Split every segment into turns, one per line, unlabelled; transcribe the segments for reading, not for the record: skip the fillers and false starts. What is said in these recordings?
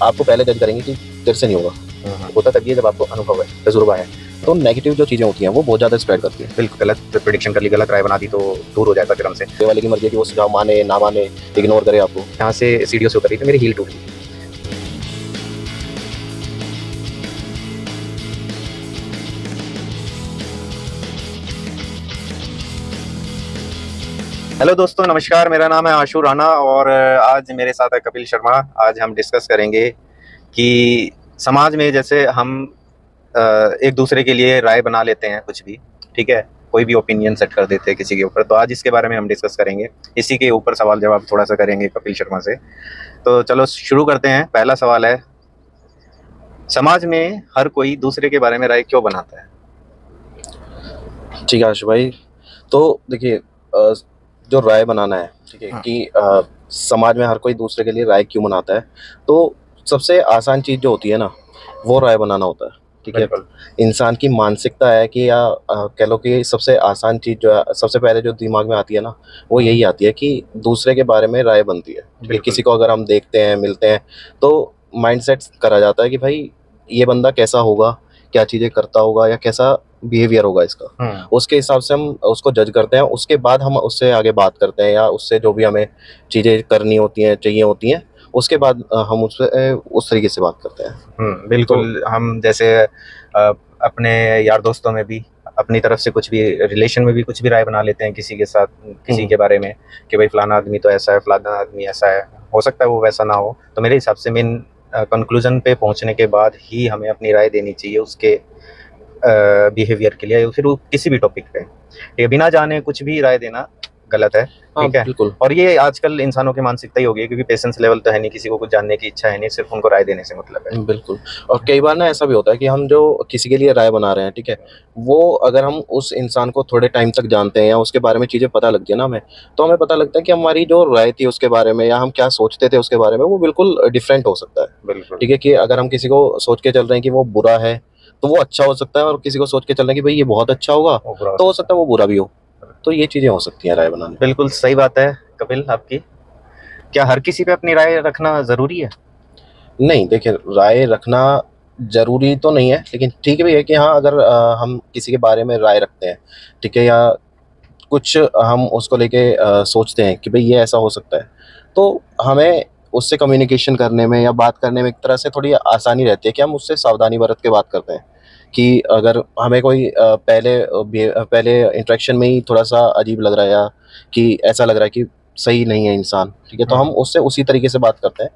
आपको पहले जज करेंगे कि तेरे से नहीं होगा। होता तभी है जब आपको अनुभव है, तजुर्बा है। तो नेगेटिव जो चीज़ें होती हैं वो बहुत ज़्यादा स्प्रेड करती है।
बिल्कुल गलत प्रेडिक्शन कर ली, गलत राय बना दी तो दूर हो जाएगा फिर हमसे।
ये वाले की मर्जी है कि वो सुझाव माने ना माने, इग्नोर करे आपको।
यहाँ से सीढ़ियों से उतरी तो मेरी हील टूट गई। हेलो दोस्तों, नमस्कार। मेरा नाम है आशु राणा और आज मेरे साथ है कपिल शर्मा। आज हम डिस्कस करेंगे कि समाज में जैसे हम एक दूसरे के लिए राय बना लेते हैं, कुछ भी, ठीक है, कोई भी ओपिनियन सेट कर देते हैं किसी के ऊपर। तो आज इसके बारे में हम डिस्कस करेंगे, इसी के ऊपर सवाल जवाब थोड़ा सा करेंगे कपिल शर्मा से। तो चलो शुरू करते हैं। पहला सवाल है, समाज में हर कोई दूसरे के बारे में राय क्यों बनाता है?
ठीक है आशु भाई, तो देखिए जो राय बनाना है, ठीक है, कि समाज में हर कोई दूसरे के लिए राय क्यों बनाता है, तो सबसे आसान चीज़ जो होती है ना, वो राय बनाना होता है। ठीक है, इंसान की मानसिकता है कि या कह लो कि सबसे आसान चीज़ जो है, सबसे पहले जो दिमाग में आती है ना, वो यही आती है कि दूसरे के बारे में राय बनती है। किसी को अगर हम देखते हैं, मिलते हैं, तो माइंडसेट करा जाता है कि भाई ये बंदा कैसा होगा, क्या चीज़ें करता होगा या कैसा बिहेवियर होगा इसका। उसके हिसाब से हम उसको जज करते हैं। उसके बाद हम उससे आगे बात करते हैं या उससे जो भी हमें चीज़ें करनी होती हैं, चाहिए होती हैं, उसके बाद हम उससे उस तरीके से बात करते हैं।
बिल्कुल। तो हम जैसे अपने यार दोस्तों में भी अपनी तरफ से कुछ भी, रिलेशन में भी कुछ भी राय बना लेते हैं किसी के साथ, किसी के बारे में कि भाई फलाना आदमी तो ऐसा है, फलाना आदमी ऐसा है। हो सकता है वो वैसा ना हो। तो मेरे हिसाब से मेन कंक्लूजन पे पहुंचने के बाद ही हमें अपनी राय देनी चाहिए उसके बिहेवियर के लिए, फिर वो किसी भी टॉपिक पे। ये बिना जाने कुछ भी राय देना गलत है, ठीक है।
बिल्कुल।
और ये आजकल इंसानों की मानसिकता ही हो गई, क्योंकि पेशेंस लेवल तो है नहीं, किसी को कुछ जानने की इच्छा है नहीं, सिर्फ उनको राय देने से मतलब है।
बिल्कुल। और कई बार ना ऐसा भी होता है कि हम जो किसी के लिए राय बना रहे हैं, ठीक है, वो अगर हम उस इंसान को थोड़े टाइम तक जानते हैं या उसके बारे में चीज़ें पता लग गई ना हमें, तो हमें पता लगता है कि हमारी जो राय थी उसके बारे में या हम क्या सोचते थे उसके बारे में, वो बिल्कुल डिफरेंट हो सकता है।
बिल्कुल,
ठीक है, कि अगर हम किसी को सोच के चल रहे हैं कि वो बुरा है, तो वो अच्छा हो सकता है, और किसी को सोच के चल रहे हैं कि भाई ये बहुत अच्छा होगा, तो हो सकता है वो बुरा भी हो। तो ये चीज़ें हो सकती हैं राय बनाने।
बिल्कुल सही बात है कपिल आपकी। क्या हर किसी पे अपनी राय रखना ज़रूरी है?
नहीं, देखिए, राय रखना ज़रूरी तो नहीं है, लेकिन ठीक भी है कि हाँ, अगर हम किसी के बारे में राय रखते हैं, ठीक है, या कुछ हम उसको लेके सोचते हैं कि भाई ये ऐसा हो सकता है, तो हमें उससे कम्युनिकेशन करने में या बात करने में एक तरह से थोड़ी आसानी रहती है कि हम उससे सावधानी बरत के बात करते हैं। कि अगर हमें कोई पहले इंटरेक्शन में ही थोड़ा-सा अजीब लग रहा है या कि ऐसा लग रहा है कि सही नहीं है इंसान, ठीक है, तो हम उससे उसी तरीके से बात करते हैं।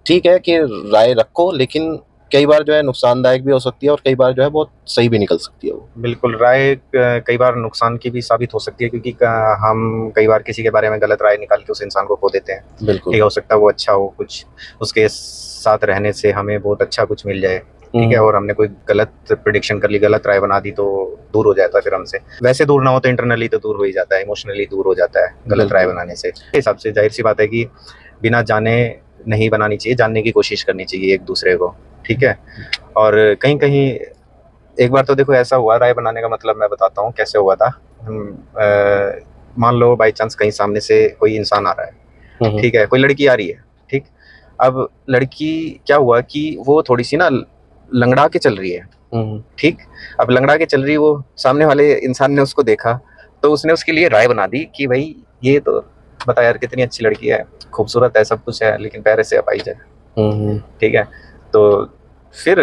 ठीक है कि राय रखो, लेकिन कई बार जो है नुकसानदायक भी हो सकती है और कई बार जो है बहुत सही भी निकल सकती है वो।
बिल्कुल, राय कई बार नुकसान की भी साबित हो सकती है, क्योंकि हम कई बार किसी के बारे में गलत राय निकाल के उस इंसान को खो देते हैं।
बिल्कुल।
ठीक है, हो सकता है वो अच्छा हो, कुछ उसके साथ रहने से हमें बहुत अच्छा कुछ मिल जाए, ठीक है, और हमने कोई गलत प्रेडिक्शन कर ली, गलत राय बना दी तो दूर हो जाता है फिर हमसे। वैसे दूर ना हो तो इंटरनली तो दूर हो ही जाता है, इमोशनली दूर हो जाता है गलत राय बनाने से। इस हिसाब से जाहिर सी बात है कि बिना जाने नहीं बनानी चाहिए, जानने की कोशिश करनी चाहिए एक दूसरे को, ठीक है। और कहीं कहीं एक बार तो देखो ऐसा हुआ, राय बनाने का मतलब मैं बताता हूँ कैसे हुआ था। मान लो बाई चांस कहीं सामने से कोई इंसान आ रहा है, ठीक है, कोई लड़की आ रही है, ठीक। अब लड़की क्या हुआ कि वो थोड़ी सी ना लंगड़ा के चल रही है, ठीक। अब लंगड़ा के चल रही, वो सामने वाले इंसान ने उसको देखा तो उसने उसके लिए राय बना दी कि भाई ये तो बता यार, कितनी अच्छी लड़की है, खूबसूरत है, सब कुछ है, लेकिन पैर से अपाहिज है, ठीक है। तो फिर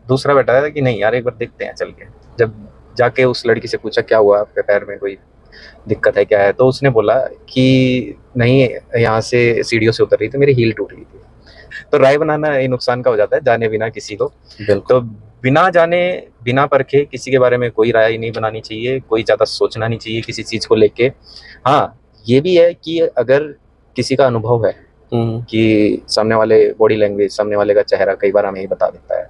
दूसरा बैठा था कि नहीं यार, एक बार देखते हैं चल के। जब जाके उस लड़की से पूछा क्या हुआ, आपके पैर में कोई दिक्कत है क्या है, तो उसने बोला कि नहीं, यहाँ से सीढ़ियों से उतर रही थी, मेरी हील टूट गई थी। तो राय बनाना ये नुकसान का हो जाता है, जाने बिना किसी को। तो बिना जाने बिना परखे किसी के बारे में कोई राय नहीं बनानी चाहिए, कोई ज़्यादा सोचना नहीं चाहिए किसी चीज़ को लेके। हाँ, ये भी है कि अगर किसी का अनुभव है कि सामने वाले बॉडी लैंग्वेज, सामने वाले का चेहरा कई बार हमें ही बता देता है,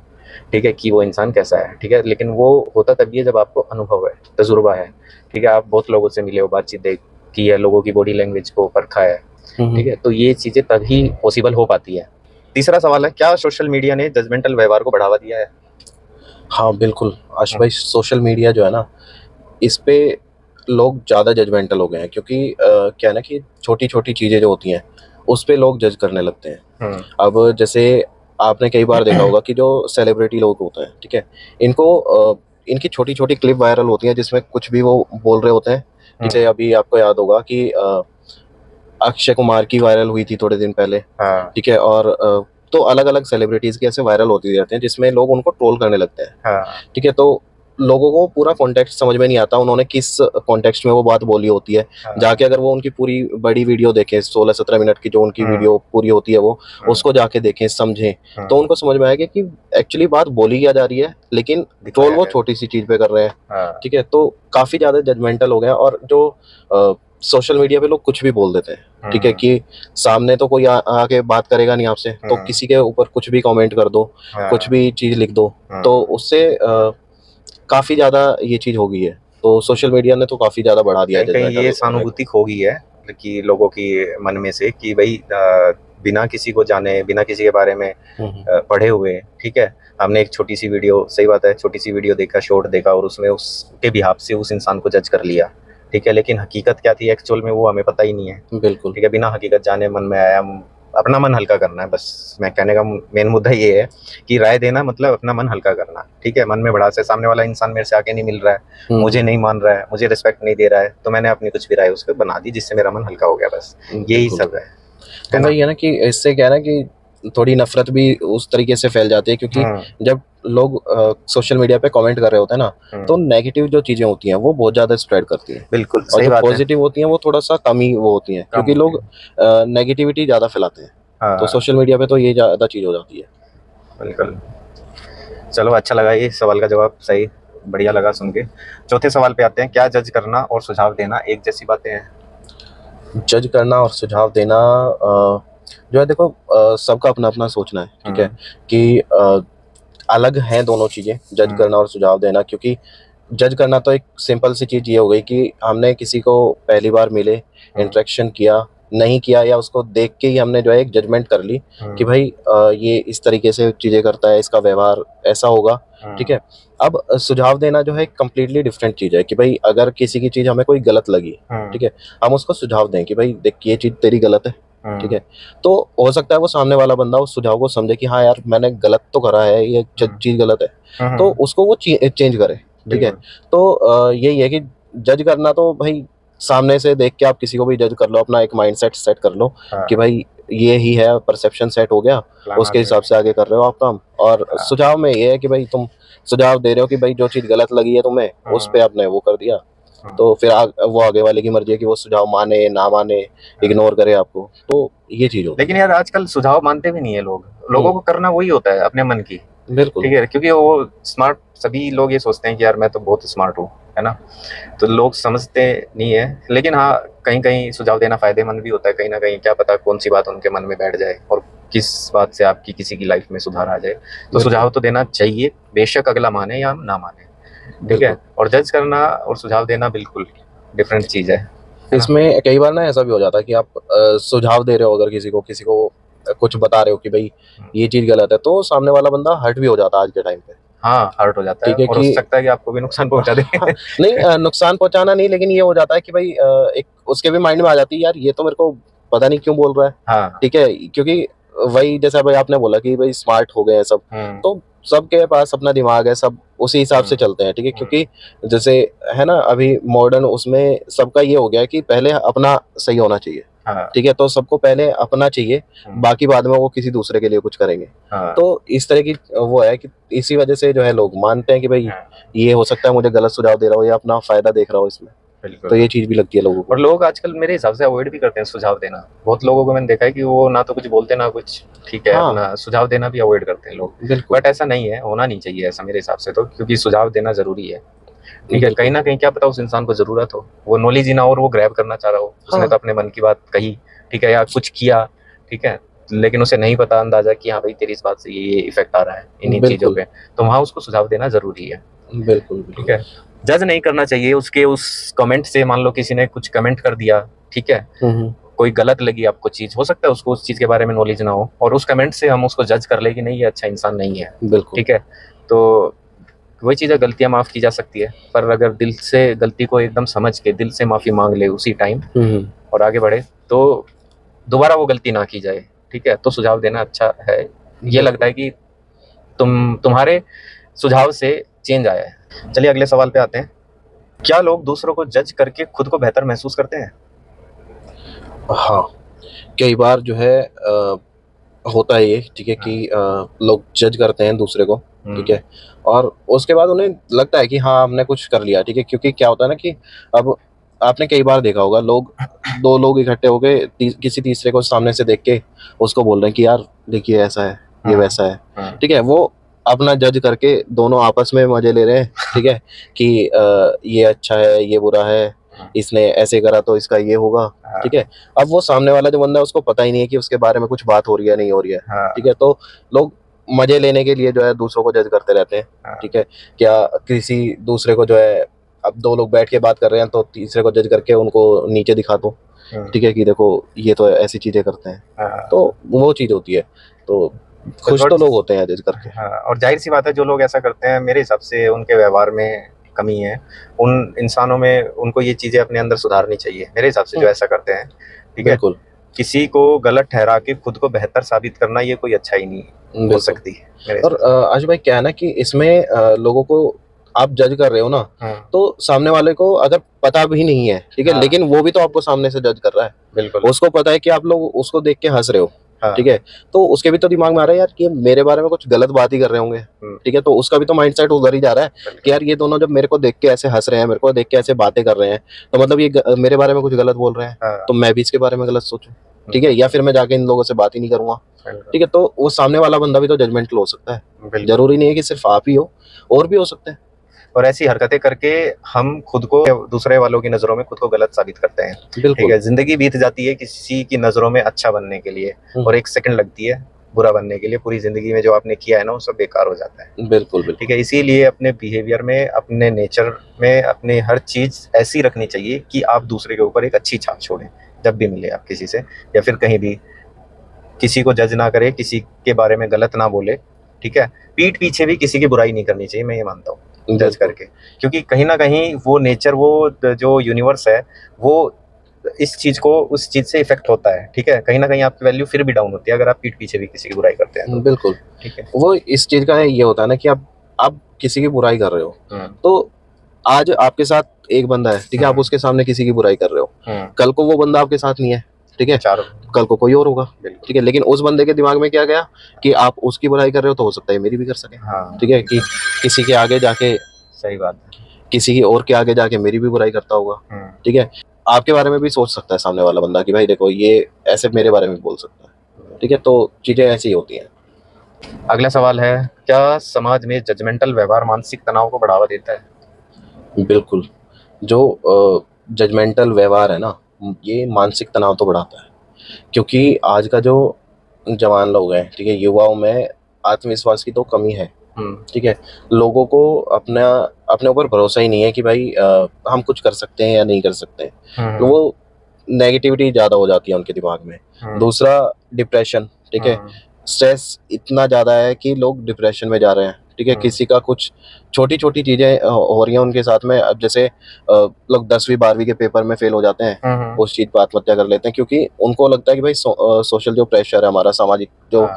ठीक है, कि वो इंसान कैसा है, ठीक है, लेकिन वो होता तभी है जब आपको अनुभव है, तजुर्बा है, ठीक है, आप बहुत लोगों से मिले हो, बातचीत की है, लोगों की बॉडी लैंग्वेज को परखा है, ठीक है, तो ये चीज़ें तभी पॉसिबल हो पाती है। तीसरा सवाल है, क्या सोशल मीडिया ने जजमेंटल व्यवहार को बढ़ावा दिया है?
हाँ बिल्कुल आशु भाई, सोशल मीडिया जो है ना, इस पे लोग ज़्यादा जजमेंटल हो गए हैं, क्योंकि क्या है ना कि छोटी छोटी चीज़ें जो होती हैं उस पे लोग जज करने लगते हैं। अब जैसे आपने कई बार देखा होगा कि जो सेलिब्रिटी लोग होते हैं, ठीक है, इनको इनकी छोटी छोटी क्लिप वायरल होती हैं जिसमें कुछ भी वो बोल रहे होते हैं। जैसे अभी आपको याद होगा कि अक्षय कुमार की वायरल हुई थी थोड़े दिन पहले,
हाँ
ठीक है, और तो अलग अलग सेलिब्रिटीज की ऐसे वायरल होती रहते हैं जिसमें लोग उनको ट्रोल करने लगते हैं,
हाँ
ठीक है। तो लोगों को पूरा कॉन्टेक्स्ट समझ में नहीं आता उन्होंने किस कॉन्टेक्स्ट में वो बात बोली होती है।
हाँ
जाके अगर वो उनकी पूरी बड़ी वीडियो देखें, 16-17 मिनट की जो उनकी वीडियो पूरी होती है, वो उसको जाके देखें, समझें, तो उनको समझ में आएगा कि एक्चुअली बात बोली क्या जा रही है, लेकिन ट्रोल वो छोटी सी चीज पे कर रहे हैं, ठीक है। तो काफी ज्यादा जजमेंटल हो गया, और जो सोशल मीडिया पे लोग कुछ भी बोल देते हैं, ठीक है, कि सामने तो कोई आके बात करेगा नहीं आपसे, तो किसी के ऊपर कुछ भी कमेंट कर दो, कुछ भी चीज लिख दो, तो उससे काफी ज्यादा ये चीज हो गई है। तो सोशल मीडिया ने तो काफी ज्यादा बढ़ा दिया है
कहीं ये सहानुभूति खो गई है कि लोगों की मन में से कि भाई बिना किसी को जाने, बिना किसी के बारे में पढ़े हुए, ठीक है, हमने एक छोटी सी वीडियो, सही बात है, छोटी सी वीडियो देखा, शॉर्ट देखा, और उसमें उसके बिहाफ से उस इंसान को जज कर लिया, ठीक है, लेकिन हकीकत क्या थी एक्चुअल में वो हमें पता ही नहीं है।
बिल्कुल,
ठीक है, बिना हकीकत जाने मन में आया, अपना मन हल्का करना है बस। मैं कहने का मेन मुद्दा ये है कि राय देना मतलब अपना मन हल्का करना, ठीक है। मन में भड़ास है, सामने वाला इंसान मेरे से आगे नहीं मिल रहा है, मुझे नहीं मान रहा है, मुझे रिस्पेक्ट नहीं दे रहा है, तो मैंने अपनी कुछ भी राय उस पर बना दी जिससे मेरा मन हल्का हो गया, बस यही सब है।
तो वही है ना कि इससे क्या है ना कि थोड़ी नफरत भी उस तरीके से फैल जाती है, क्योंकि जब लोग सोशल मीडिया पे कमेंट कर रहे होते हैं ना, तो नेगेटिव जो चीजें होती हैं वो बहुत ज्यादा स्प्रेड करती हैं।
बिल्कुल
और
सही
जो
बात है।
पॉजिटिव होती हैं वो थोड़ा सा कम ही वो होती हैं, क्योंकि लोग नेगेटिविटी ज्यादा फैलाते हैं। तो सोशल मीडिया पे तो ये ज्यादा चीज हो जाती है।
बिल्कुल, चलो अच्छा लगा ये सवाल का जवाब, सही बढ़िया लगा सुन के। चौथे सवाल पे आते हैं, क्या जज करना और सुझाव देना एक जैसी बातें हैं?
जज करना और सुझाव देना जो है, देखो, सबका अपना अपना सोचना है, ठीक है, कि अलग हैं दोनों चीजें, जज करना और सुझाव देना। क्योंकि जज करना तो एक सिंपल सी चीज ये हो गई कि हमने किसी को पहली बार मिले, इंटरेक्शन किया, नहीं किया, या उसको देख के ही हमने जो है एक जजमेंट कर ली कि भाई ये इस तरीके से चीजें करता है, इसका व्यवहार ऐसा होगा, ठीक है। अब सुझाव देना जो है कम्प्लीटली डिफरेंट चीज है कि भाई अगर किसी की चीज हमें कोई गलत लगी, ठीक है, हम उसको सुझाव दें कि भाई देख ये चीज तेरी गलत है, ठीक है। तो हो सकता है वो सामने वाला बंदा उस सुझाव को समझे कि हाँ यार मैंने गलत तो करा है, ये चीज गलत है, तो उसको वो चेंज करे, ठीक है। तो यही है कि जज करना तो भाई सामने से देख के आप किसी को भी जज कर लो, अपना एक माइंडसेट सेट कर लो कि भाई ये ही है, परसेप्शन सेट हो गया, उसके हिसाब से आगे कर रहे हो आप काम। और सुझाव में ये है कि भाई तुम सुझाव दे रहे हो कि भाई जो चीज गलत लगी है तुम्हें, उस पे आपने वो कर दिया, तो फिर वो आगे वाले की मर्जी है कि वो सुझाव माने ना माने, इग्नोर करे आपको, तो ये चीज हो।
लेकिन यार आजकल सुझाव मानते भी नहीं है लोग, लोगों को करना वही होता है अपने मन की,
बिल्कुल,
ठीक है, क्योंकि वो स्मार्ट, सभी लोग ये सोचते हैं कि यार मैं तो बहुत स्मार्ट हूँ, है ना, तो लोग समझते नहीं है। लेकिन हाँ, कहीं कहीं सुझाव देना फायदेमंद भी होता है, कहीं ना कहीं क्या पता कौन सी बात उनके मन में बैठ जाए और किस बात से आपकी किसी की लाइफ में सुधार आ जाए। तो सुझाव तो देना चाहिए, बेशक अगला माने या ना माने, ठीक है। और जज करना और सुझाव देना बिल्कुल डिफरेंट चीज है।
इसमें कई बार ना ऐसा भी हो जाता है कि आप सुझाव दे रहे हो, अगर किसी को कुछ बता रहे हो कि भाई ये चीज गलत है, तो सामने वाला बंदा हर्ट भी हो जाता है आज के टाइम पे।
हाँ, हर्ट हो जाता है, और हो सकता है कि आपको भी नुकसान पहुंचा दे।
नहीं, नुकसान पहुंचाना नहीं, लेकिन ये हो जाता है कि भाई एक उसके भी माइंड में आ जाती है यार ये तो मेरे को पता नहीं क्यों बोल रहा है,
हाँ,
ठीक है। क्योंकि वही जैसा भाई आपने बोला कि भाई स्मार्ट हो गए हैं सब, तो सबके पास अपना दिमाग है, सब उसी हिसाब से चलते हैं, ठीक है। क्योंकि जैसे है ना अभी मॉडर्न उसमें सबका ये हो गया है कि पहले अपना सही होना चाहिए, ठीक है, तो सबको पहले अपना चाहिए, बाकी बाद में वो किसी दूसरे के लिए कुछ करेंगे। तो इस तरह की वो है कि इसी वजह से जो है लोग मानते हैं कि भाई ये हो सकता है मुझे गलत सुझाव दे रहा हो या अपना फायदा देख रहा हो इसमें, तो ये चीज भी लगती है लोगों को।
और लोग आजकल मेरे हिसाब से अवॉइड भी करते हैं सुझाव देना। बहुत लोगों को मैंने देखा है कि वो ना तो कुछ बोलते ना कुछ, ठीक है, अपना सुझाव देना भी अवॉइड करते हैं लोग। बट ऐसा नहीं है, होना नहीं चाहिए ऐसा मेरे हिसाब से तो, क्योंकि सुझाव देना जरूरी है, ठीक है। कहीं ना कहीं क्या पता उस इंसान को जरूरत हो, वो नॉलेज ही ना हो और वो ग्रैब करना चाह रहा हो, उसने तो अपने मन की बात कही, ठीक है, या कुछ किया, ठीक है, लेकिन उसे नहीं पता अंदाजा कि हाँ भाई तेरी इस बात से ये इफेक्ट आ रहा है इन्हीं चीजों पे, तो वहाँ उसको सुझाव देना जरूरी है।
बिल्कुल,
ठीक है, जज नहीं करना चाहिए उसके उस कमेंट से। मान लो किसी ने कुछ कमेंट कर दिया, ठीक है, कोई गलत लगी आपको चीज, हो सकता है उसको उस चीज के बारे में नॉलेज ना हो, और उस कमेंट से हम उसको जज कर ले कि नहीं ये अच्छा इंसान नहीं है, ठीक है। तो वही चीज़ें, गलतियां माफ की जा सकती है, पर अगर दिल से गलती को एकदम समझ के दिल से माफी मांग ले उसी टाइम और आगे बढ़े, तो दोबारा वो गलती ना की जाए, ठीक है। तो सुझाव देना अच्छा है, ये लगता है कि तुम्हारे सुझाव से चेंज आया है। चलिए अगले सवाल पे आते हैं। क्या लोग दूसरों को जज करके खुद को बेहतर महसूस करते हैं?
हाँ, कई बार जो है होता है ये, ठीक है, कि लोग जज करते हैं दूसरे को, ठीक है, और उसके बाद उन्हें लगता है कि हाँ हमने कुछ कर लिया, ठीक है, क्योंकि क्या होता है ना कि अब आपने कई बार देखा होगा, लोग दो लोग इकट्ठे हो गए, किसी तीसरे को सामने से देख के उसको बोल रहे हैं कि यार देखिए ऐसा है, ये वैसा है, ठीक है, वो अपना जज करके दोनों आपस में मजे ले रहे हैं, ठीक है, कि ये अच्छा है, ये बुरा है, इसने ऐसे करा तो इसका ये होगा, ठीक है। अब वो सामने वाला जो बंदा है उसको पता ही नहीं है कि उसके बारे में कुछ बात हो रही है नहीं हो रही है, ठीक है, तो लोग मजे लेने के लिए जो है दूसरों को जज करते रहते हैं, ठीक है। क्या किसी दूसरे को जो है, अब दो लोग बैठ के बात कर रहे हैं तो तीसरे को जज करके उनको नीचे दिखा दो, ठीक है, कि देखो ये तो ऐसी चीजें करते हैं, तो वो चीज होती है, तो खुश तो लोग होते हैं जज करके।
और जाहिर सी बात है जो लोग ऐसा करते हैं मेरे हिसाब से उनके व्यवहार में कमी है, उन इंसानों में उनको ये चीजें अपने अंदर सुधारनी चाहिए मेरे हिसाब से, जो ऐसा करते हैं, ठीक है।
बिल्कुल,
किसी को गलत ठहरा के खुद को बेहतर साबित करना ये कोई अच्छा ही नहीं हो सकती है मेरे
और आज भाई क्या है ना कि इसमें लोगों को आप जज कर रहे हो ना, तो सामने वाले को अगर पता भी नहीं है, ठीक है, लेकिन वो भी तो आपको सामने से जज कर रहा है, बिल्कुल, उसको पता है कि आप लोग उसको देख के हंस रहे हो, ठीक है, तो उसके भी तो दिमाग में आ रहा है यार कि मेरे बारे में कुछ गलत बात ही कर रहे होंगे, ठीक है, तो उसका भी तो माइंडसेट उधर ही जा रहा है कि यार ये दोनों जब मेरे को देख के ऐसे हंस रहे हैं, मेरे को देख के ऐसे बातें कर रहे हैं, तो मतलब ये मेरे बारे में कुछ गलत बोल रहे हैं, तो मैं भी इसके बारे में गलत सोचूं, ठीक है, या फिर मैं जाके इन लोगों से बात ही नहीं करूंगा, ठीक है, तो वो सामने वाला बंदा भी तो जजमेंटल हो सकता है, जरूरी नहीं है कि सिर्फ आप ही हो, और भी हो सकते हैं।
और ऐसी हरकतें करके हम खुद को दूसरे वालों की नजरों में खुद को गलत साबित करते हैं, ठीक है। जिंदगी बीत जाती है किसी की नजरों में अच्छा बनने के लिए, और एक सेकंड लगती है बुरा बनने के लिए। पूरी जिंदगी में जो आपने किया है ना वो सब बेकार हो जाता है,
बिल्कुल,
ठीक है। इसीलिए अपने बिहेवियर में, अपने नेचर में, अपने हर चीज ऐसी रखनी चाहिए कि आप दूसरे के ऊपर एक अच्छी छाप छोड़ें। जब भी मिले आप किसी से या फिर कहीं भी, किसी को जज ना करे, किसी के बारे में गलत ना बोले, ठीक है। पीठ पीछे भी किसी की बुराई नहीं करनी चाहिए, मैं ये मानता हूँ, जज करके, क्योंकि कहीं ना कहीं वो नेचर, वो जो यूनिवर्स है, वो इस चीज को, उस चीज से इफेक्ट होता है, ठीक है। कहीं ना कहीं आपकी वैल्यू फिर भी डाउन होती है अगर आप पीठ पीछे भी किसी की बुराई करते हैं,
बिल्कुल,
ठीक है।
वो इस चीज का ये होता है ना कि आप किसी की बुराई कर रहे हो, तो आज आपके साथ एक बंदा है, ठीक है, आप उसके सामने किसी की बुराई कर रहे हो, कल को वो बंदा आपके साथ नहीं है, ठीक है, कल को कोई और होगा, ठीक है, लेकिन उस बंदे के दिमाग में क्या गया कि आप उसकी बुराई कर रहे हो तो हो सकता है मेरी भी कर सके, ठीक है, कि किसी के आगे जाके, सही बात है, किसी की और के आगे जाके मेरी भी बुराई करता होगा, ठीक है, आपके बारे में भी सोच सकता है सामने वाला बंदा कि भाई देखो ये ऐसे मेरे बारे में बोल सकता है, ठीक है, तो चीजें ऐसी होती हैं।
अगला सवाल है, क्या समाज में जजमेंटल व्यवहार मानसिक तनाव को बढ़ावा देता है?
बिल्कुल, जो जजमेंटल व्यवहार है ना, ये मानसिक तनाव तो बढ़ाता है, क्योंकि आज का जो जवान लोग हैं, ठीक है, युवाओं में आत्मविश्वास की तो कमी है, ठीक है, लोगों को अपने ऊपर भरोसा ही नहीं है कि भाई हम कुछ कर सकते हैं या नहीं कर सकते हैं, तो वो नेगेटिविटी ज़्यादा हो जाती है उनके दिमाग में। दूसरा डिप्रेशन, ठीक है, स्ट्रेस इतना ज़्यादा है कि लोग डिप्रेशन में जा रहे हैं, ठीक है, किसी का कुछ छोटी छोटी चीज़ें हो रही हैं उनके साथ में, अब जैसे लोग 10वीं 12वीं के पेपर में फेल हो जाते हैं, उस चीज़ पर आत्महत्या कर लेते हैं, क्योंकि उनको लगता है कि भाई सोशल जो प्रेशर है, हमारा सामाजिक जो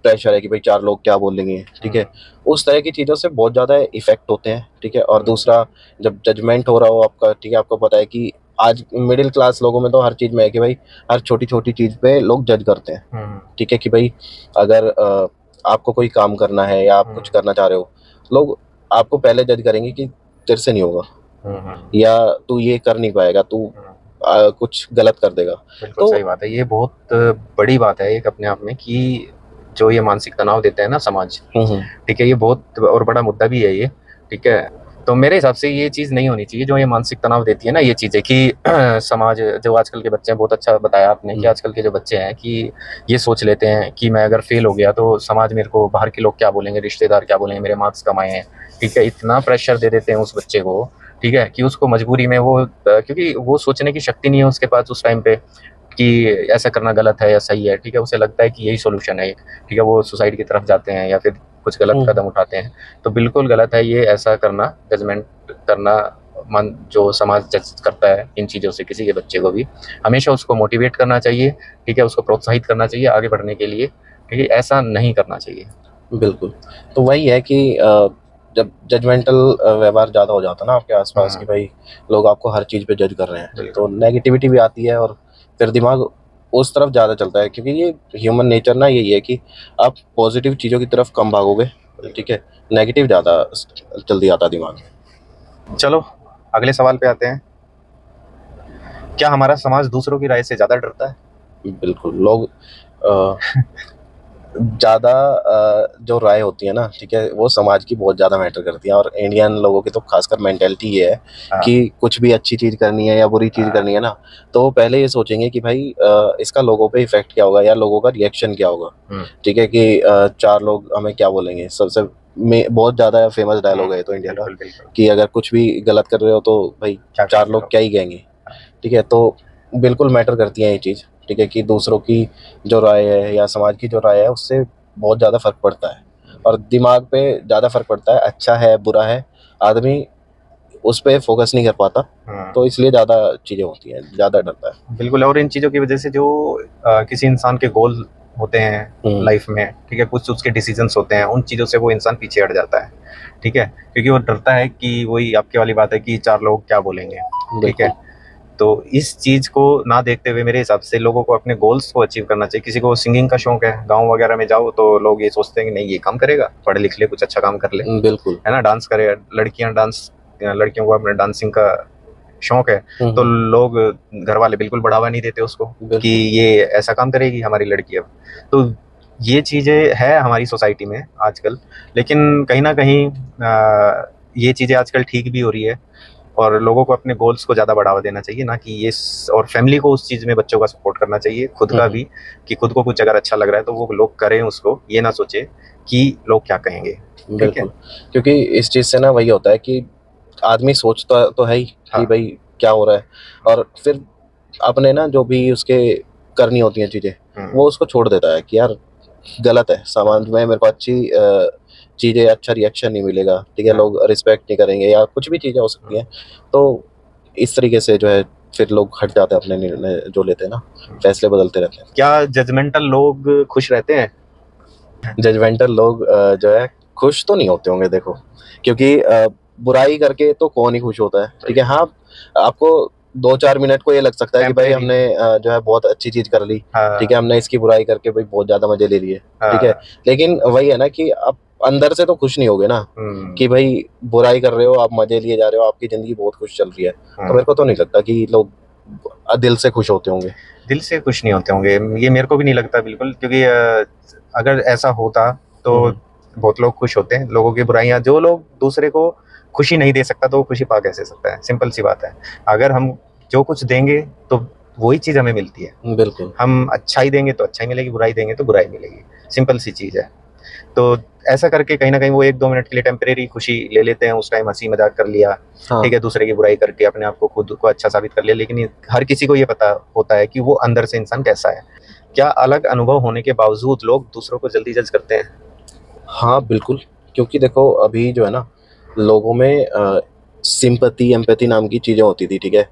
प्रेशर है कि भाई 4 लोग क्या बोलेंगे, ठीक है, उस तरह की चीज़ों से बहुत ज़्यादा इफेक्ट होते हैं, ठीक है। और दूसरा, जब जजमेंट हो रहा हो आपका, ठीक है, आपको पता है कि आज मिडिल क्लास लोगों में तो हर चीज़ में है कि भाई हर छोटी छोटी चीज़ पे लोग जज करते हैं, ठीक है, कि भाई अगर आपको कोई काम करना है या आप कुछ करना चाह रहे हो, लोग आपको पहले जज करेंगे कि तेरे से नहीं होगा, या तू ये कर नहीं पाएगा, तू कुछ गलत कर देगा।
तो सही बात है, ये बहुत बड़ी बात है एक अपने आप में, कि जो ये मानसिक तनाव देते हैं ना समाज, ठीक है, ये बहुत और बड़ा मुद्दा भी है ये, ठीक है। तो मेरे हिसाब से ये चीज़ नहीं होनी चाहिए जो ये मानसिक तनाव देती है ना, ये चीज़ें कि समाज, जो आजकल के बच्चे हैं, बहुत अच्छा बताया आपने कि आजकल के जो बच्चे हैं कि ये सोच लेते हैं कि मैं अगर फेल हो गया तो समाज मेरे को, बाहर के लोग क्या बोलेंगे, रिश्तेदार क्या बोलेंगे, मेरे मार्क्स कम आए हैं, ठीक है, इतना प्रेशर दे देते हैं उस बच्चे को, ठीक है, कि उसको मजबूरी में वो, क्योंकि वो सोचने की शक्ति नहीं है उसके पास उस टाइम पे कि ऐसा करना गलत है या सही है, ठीक है, उसे लगता है कि यही सॉल्यूशन है, ठीक है, वो सुसाइड की तरफ जाते हैं या फिर कुछ गलत कदम उठाते हैं। तो बिल्कुल गलत है ये ऐसा करना, जजमेंट करना, जो समाज जज करता है इन चीज़ों से किसी के बच्चे को भी, हमेशा उसको मोटिवेट करना चाहिए, ठीक है, उसको प्रोत्साहित करना चाहिए आगे बढ़ने के लिए, कि ऐसा नहीं करना चाहिए।
बिल्कुल। तो वही है कि जब जजमेंटल व्यवहार ज़्यादा हो जाता है ना आपके आसपास कि भाई लोग आपको हर चीज़ पे जज कर रहे हैं, तो नेगेटिविटी भी आती है और फिर दिमाग उस तरफ ज़्यादा चलता है, क्योंकि ये ह्यूमन नेचर ना यही है कि आप पॉजिटिव चीज़ों की तरफ कम भागोगे, ठीक है, नेगेटिव ज़्यादा जल्दी आता है दिमाग में।
चलो अगले सवाल पे आते हैं। क्या हमारा समाज दूसरों की राय से ज़्यादा डरता है?
बिल्कुल। लोग ज़्यादा जो राय होती है ना, ठीक है, वो समाज की बहुत ज़्यादा मैटर करती है, और इंडियन लोगों की तो खासकर मेंटेलिटी ये है कि कुछ भी अच्छी चीज़ करनी है या बुरी चीज़ करनी है ना, तो वो पहले ये सोचेंगे कि भाई इसका लोगों पे इफेक्ट क्या होगा या लोगों का रिएक्शन क्या होगा, ठीक है, कि 4 लोग हमें क्या बोलेंगे। सबसे बहुत ज़्यादा फेमस डायलॉग है तो इंडिया का कि अगर कुछ भी गलत कर रहे हो तो भाई 4 लोग क्या ही कहेंगे, ठीक है। तो बिल्कुल मैटर करती है ये चीज़, ठीक है, कि दूसरों की जो राय है या समाज की जो राय है उससे बहुत ज़्यादा फर्क पड़ता है और दिमाग पे ज़्यादा फर्क पड़ता है। अच्छा है बुरा है, आदमी उस पे फोकस नहीं कर पाता, तो इसलिए ज़्यादा चीज़ें होती हैं, ज़्यादा डरता है।
बिल्कुल। और इन चीज़ों की वजह से जो किसी इंसान के गोल होते हैं लाइफ में, ठीक है, कुछ उसके डिसीजंस होते हैं, उन चीज़ों से वो इंसान पीछे हट जाता है, ठीक है, क्योंकि वो डरता है कि वही आपके वाली बात है कि 4 लोग क्या बोलेंगे, ठीक है। तो इस चीज़ को ना देखते हुए मेरे हिसाब से लोगों को अपने गोल्स को अचीव करना चाहिए। किसी को सिंगिंग का शौक है, गांव वगैरह में जाओ तो लोग ये सोचते हैं कि नहीं ये काम करेगा, पढ़ लिख ले, कुछ अच्छा काम कर ले,
बिल्कुल,
है ना, डांस करे। लड़कियों को अपने डांसिंग का शौक है तो लोग, घर वाले बिल्कुल बढ़ावा नहीं देते उसको कि ये ऐसा काम करेगी हमारी लड़की। अब तो ये चीज़ें है हमारी सोसाइटी में आजकल, लेकिन कहीं ना कहीं ये चीज़ें आजकल ठीक भी हो रही है और लोगों को अपने गोल्स को ज़्यादा बढ़ावा देना चाहिए, ना कि ये और फैमिली को उस चीज़ में बच्चों का सपोर्ट करना चाहिए, खुद का भी, कि खुद को कुछ अगर अच्छा लग रहा है तो वो लोग करें उसको, ये ना सोचे कि लोग क्या कहेंगे।
बिल्कुल, क्योंकि इस चीज़ से ना वही होता है कि आदमी सोचता तो है ही कि भाई क्या हो रहा है, और फिर अपने ना जो भी उसके करनी होती हैं चीज़ें वो उसको छोड़ देता है कि यार गलत है, समाज में मेरे को अच्छी चीज़ें, अच्छा रिएक्शन नहीं मिलेगा, ठीक है, लोग रिस्पेक्ट नहीं करेंगे या कुछ भी चीज़ें हो सकती हैं। तो इस तरीके से जो है फिर लोग हट जाते हैं, अपने निर्णय जो लेते हैं ना, फैसले बदलते रहते हैं।
क्या जजमेंटल लोग खुश रहते हैं?
जजमेंटल लोग जो है खुश तो नहीं होते होंगे, देखो, क्योंकि बुराई करके तो कौन ही खुश होता है, ठीक है। हाँ, आपको 2-4 मिनट को ये लग सकता है कि भाई हमने जो है बहुत अच्छी चीज कर ली, ठीक है, हमने इसकी बुराई करके भाई बहुत ज्यादा मजे ले लिए, ठीक है, लेकिन वही है ना कि आप अंदर से तो खुश नहीं होगे ना कि भाई बुराई कर रहे हो आप, मजे लिए जा रहे हो, आपकी जिंदगी बहुत खुश चल रही है। तो मेरे को तो नहीं लगता कि लोग दिल से खुश होते होंगे।
दिल से खुश नहीं होते होंगे, ये मेरे को भी नहीं लगता बिल्कुल, क्योंकि अगर ऐसा होता तो बहुत लोग खुश होते हैं। लोगों की बुराइयां, जो लोग दूसरे को खुशी नहीं दे सकता तो वो खुशी पा कैसे सकता है? सिंपल सी बात है। अगर हम जो कुछ देंगे तो वही चीज़ हमें मिलती है।
बिल्कुल,
हम अच्छाई देंगे तो अच्छाई मिलेगी, बुराई देंगे तो बुराई मिलेगी, सिंपल सी चीज़ है। तो ऐसा करके कहीं ना कहीं वो 1-2 मिनट के लिए टेम्परेरी खुशी ले लेते हैं, उस टाइम हंसी मजाक कर लिया, ठीक है, दूसरे की बुराई करके अपने आप को, खुद को अच्छा साबित कर लिया, लेकिन हर किसी को ये पता होता है कि वो अंदर से इंसान कैसा है। क्या अलग अनुभव होने के बावजूद लोग दूसरों को जल्दी जज करते हैं?
हाँ बिल्कुल, क्योंकि देखो अभी जो है ना लोगों में सिंपैथी एम्पैथी नाम की चीजें होती थी, ठीक है,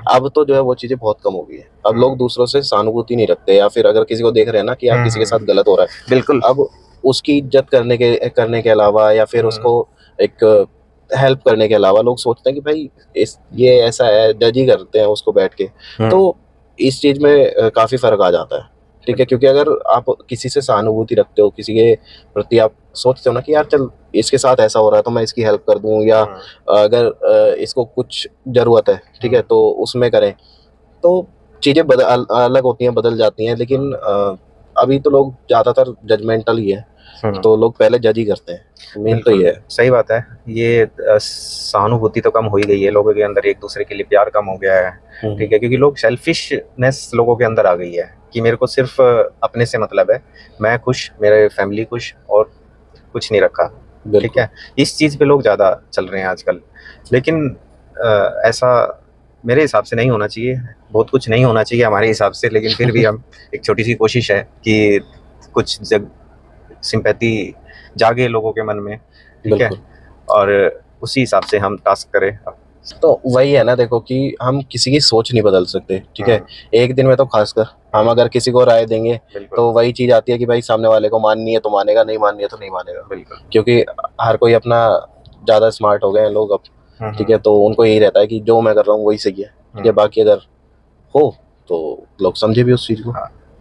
अब तो जो है वो चीजें बहुत कम हो गई है। अब लोग दूसरों से सहानुभूति नहीं रखते, या फिर अगर किसी को देख रहे हैं ना कि यार किसी के साथ गलत हो रहा है, बिल्कुल, अब उसकी इज्जत करने के अलावा या फिर उसको एक हेल्प करने के अलावा लोग सोचते हैं कि भाई ये ऐसा है, जज ही करते हैं उसको बैठ के। तो इस चीज में काफी फर्क आ जाता है, ठीक है, क्योंकि अगर आप किसी से सहानुभूति रखते हो, किसी के प्रति आप सोचते हो ना कि यार चल इसके साथ ऐसा हो रहा है तो मैं इसकी हेल्प कर दूं, या अगर इसको कुछ जरूरत है, ठीक है, तो उसमें करें, तो चीजें अलग होती हैं, बदल जाती हैं। लेकिन अभी तो लोग ज्यादातर जजमेंटल ही है, तो लोग पहले जज ही करते हैं, मेन तो ये है।
सही बात है। ये सहानुभूति तो कम हो ही गई है लोगों के अंदर, एक दूसरे के लिए प्यार कम हो गया है, ठीक है, क्योंकि लोग सेल्फिशनेस लोगों के अंदर आ गई है कि मेरे को सिर्फ अपने से मतलब है, मैं खुश, मेरे फैमिली खुश, और कुछ नहीं रखा, ठीक है। इस चीज़ पे लोग ज़्यादा चल रहे हैं आजकल, लेकिन ऐसा मेरे हिसाब से नहीं होना चाहिए। बहुत कुछ नहीं होना चाहिए हमारे हिसाब से, लेकिन फिर भी हम एक छोटी सी कोशिश है कि कुछ सिंपैथी जागे लोगों के मन में, ठीक है, और उसी हिसाब से हम टास्क करें
तो वही है ना, देखो कि हम किसी की सोच नहीं बदल सकते, ठीक है, एक दिन में तो खासकर हम अगर किसी को राय देंगे तो वही चीज आती है कि भाई सामने वाले को माननी है तो मानेगा, नहीं माननी है तो नहीं मानेगा, क्योंकि हर कोई अपना ज्यादा स्मार्ट हो गए हैं लोग अब, ठीक है, तो उनको यही रहता है कि जो मैं कर रहा हूँ वही सही है, ठीक है, बाकी अगर हो तो लोग समझे भी उस चीज को।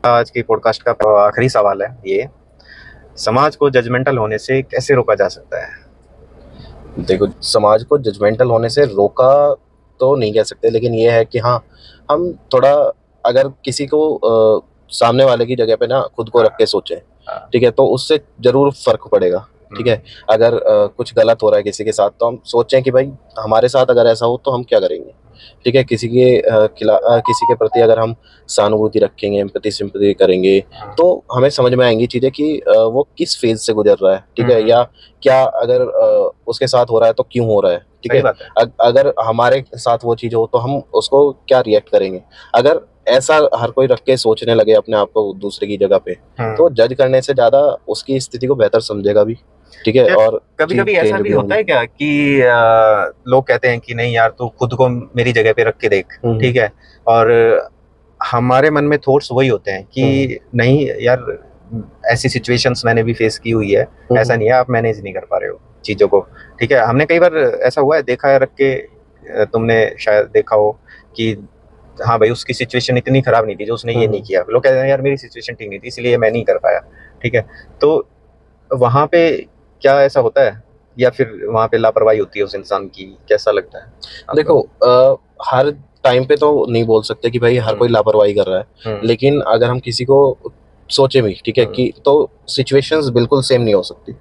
आज की पॉडकास्ट का आखिरी सवाल है ये, समाज को जजमेंटल होने से कैसे रोका जा सकता है?
देखो, समाज को जजमेंटल होने से रोका तो नहीं कह सकते, लेकिन ये है कि हाँ, हम थोड़ा अगर किसी को सामने वाले की जगह पे ना खुद को रख के सोचें, ठीक है, तो उससे जरूर फर्क पड़ेगा, ठीक है। अगर कुछ गलत हो रहा है किसी के साथ तो हम सोचें कि भाई हमारे साथ अगर ऐसा हो तो हम क्या करेंगे, ठीक है। किसी के किसी के प्रति अगर हम सहानुभूति रखेंगे, एम्पैथी सिंपैथी करेंगे, तो हमें समझ में आएंगी चीजें कि वो किस फेज से गुजर रहा है, ठीक है, या क्या अगर उसके साथ हो रहा है तो क्यों हो रहा है, ठीक है। अगर हमारे साथ वो चीज हो तो हम उसको क्या रिएक्ट करेंगे। अगर ऐसा हर कोई रख के सोचने लगे अपने आप को दूसरे की जगह पे, तो जज करने से ज्यादा उसकी स्थिति को बेहतर समझेगा भी, ठीक है। और
कभी कभी ऐसा भी होता है क्या कि लोग कहते हैं कि नहीं यार तू खुद को मेरी जगह पे रख के देख, ठीक है, और हमारे मन में थॉट्स वही होते हैं कि नहीं यार ऐसी सिचुएशंस मैंने भी फेस की हुई है, ऐसा नहीं है आप मैनेज नहीं कर पा रहे हो चीजों को, ठीक है। हमने कई बार ऐसा हुआ है, देखा है रख के, तुमने शायद देखा हो कि हाँ भाई उसकी सिचुएशन इतनी खराब नहीं थी जो उसने ये नहीं किया, लोग कहते हैं यार मेरी सिचुएशन ठीक नहीं थी इसलिए मैं नहीं कर पाया, ठीक है। तो वहां पे क्या ऐसा होता है या फिर वहां पे लापरवाही होती है उस इंसान की, कैसा लगता है?
देखो हर टाइम पे तो नहीं बोल सकते कि भाई हर कोई लापरवाही कर रहा है, लेकिन अगर हम किसी को सोचे भी, ठीक है, कि तो सिचुएशंस बिल्कुल सेम नहीं हो सकती,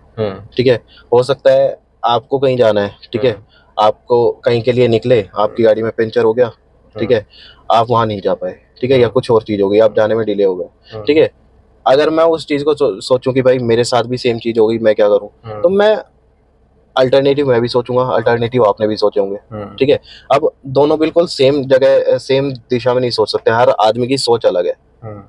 ठीक है। हो सकता है आपको कहीं जाना है, ठीक है, आपको कहीं के लिए निकले, आपकी गाड़ी में पंचर हो गया, ठीक है, आप वहां नहीं जा पाए, ठीक है, या कुछ और चीज हो गई, आप जाने में डिले हो गए, ठीक है। अगर मैं उस चीज को सोचूं कि भाई मेरे साथ भी सेम चीज हो गई, मैं क्या करूं, तो मैं अल्टरनेटिव मैं भी सोचूंगा, अल्टरनेटिव आपने भी सोचे होंगे, ठीक है। अब दोनों बिल्कुल सेम जगह सेम दिशा में नहीं सोच सकते, हर आदमी की सोच अलग है,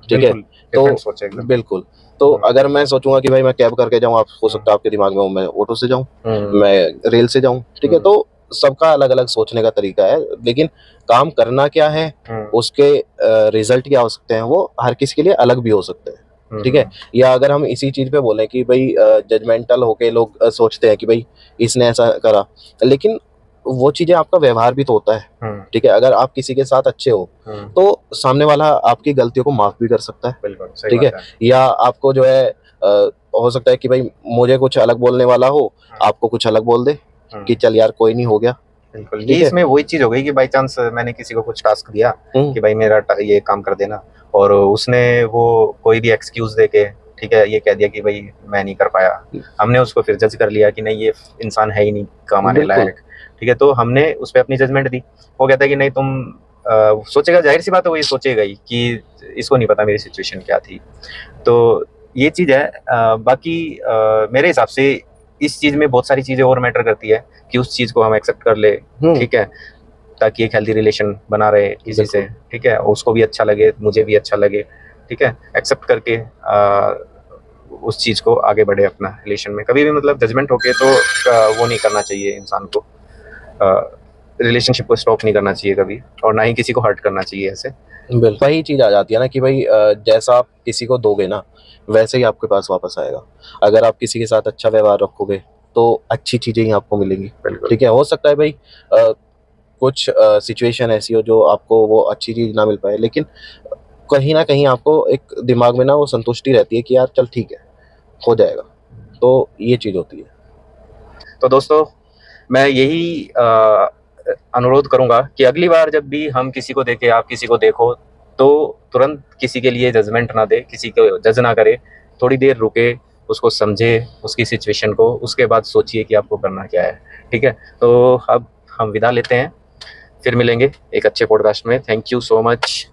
ठीक है। तो बिल्कुल, तो अगर मैं सोचूंगा कि भाई मैं कैब करके जाऊं, आप हो सकता है आपके दिमाग में मैं ऑटो से जाऊं, मैं रेल से जाऊं, ठीक है। तो सबका अलग अलग सोचने का तरीका है, लेकिन काम करना क्या है, उसके रिजल्ट क्या हो सकते हैं, वो हर किसी के लिए अलग भी हो सकते हैं, ठीक है। या अगर हम इसी चीज पे बोलें कि भाई जजमेंटल होके लोग सोचते हैं कि भाई इसने ऐसा करा, लेकिन वो चीजें आपका व्यवहार भी तो होता है, ठीक है। अगर आप किसी के साथ अच्छे हो तो सामने वाला आपकी गलतियों को माफ भी कर सकता है, ठीक है। या आपको जो है हो सकता है कि भाई मुझे कुछ अलग बोलने वाला हो, आपको कुछ अलग बोल दे कि चल यार कोई नहीं, हो गया।
बिल्कुल, ये इसमें वही चीज हो गई कि बाई चांस मैंने किसी को कुछ टास्क दिया कि भाई मेरा ये काम कर देना, और उसने वो कोई भी एक्सक्यूज देके, ठीक है, ये कह दिया कि भाई मैं नहीं कर पाया, हमने उसको फिर जज कर लिया कि नहीं ये इंसान है ही नहीं काम आने लायक, ठीक है। तो हमने उस पर अपनी जजमेंट दी, वो कहता है कि नहीं तुम सोचेगा, जाहिर सी बात है वो ये सोचेगा ही कि इसको नहीं पता मेरी सिचुएशन क्या थी। तो ये चीज है। बाकी मेरे हिसाब से इस चीज में बहुत सारी चीजें और मैटर करती है कि उस चीज को हम एक्सेप्ट कर ले, ठीक है, ताकि एक हेल्दी रिलेशन बना रहे किसी से, ठीक है, उसको भी अच्छा लगे, मुझे भी अच्छा लगे, ठीक है। एक्सेप्ट करके उस चीज को आगे बढ़े अपना रिलेशन में। कभी भी मतलब जजमेंट होके तो वो नहीं करना चाहिए इंसान को, रिलेशनशिप को स्टॉप नहीं करना चाहिए कभी, और ना ही किसी को हर्ट करना चाहिए ऐसे।
वही चीज आ जाती है ना कि भाई जैसा आप किसी को दोगे ना वैसे ही आपके पास वापस आएगा। अगर आप किसी के साथ अच्छा व्यवहार रखोगे तो अच्छी चीजें ही आपको मिलेंगी, ठीक है। हो सकता है भाई कुछ सिचुएशन ऐसी हो जो आपको वो अच्छी चीज ना मिल पाए, लेकिन कहीं ना कहीं आपको एक दिमाग में ना वो संतुष्टि रहती है कि यार चल ठीक है, हो जाएगा। तो ये चीज होती है।
तो दोस्तों मैं यही अनुरोध करूंगा कि अगली बार जब भी हम किसी को देखें, आप किसी को देखो, तो तुरंत किसी के लिए जजमेंट ना दे, किसी को जज ना करे, थोड़ी देर रुके, उसको समझे, उसकी सिचुएशन को, उसके बाद सोचिए कि आपको करना क्या है, ठीक है। तो अब हम विदा लेते हैं, फिर मिलेंगे एक अच्छे पॉडकास्ट में। Thank you so much.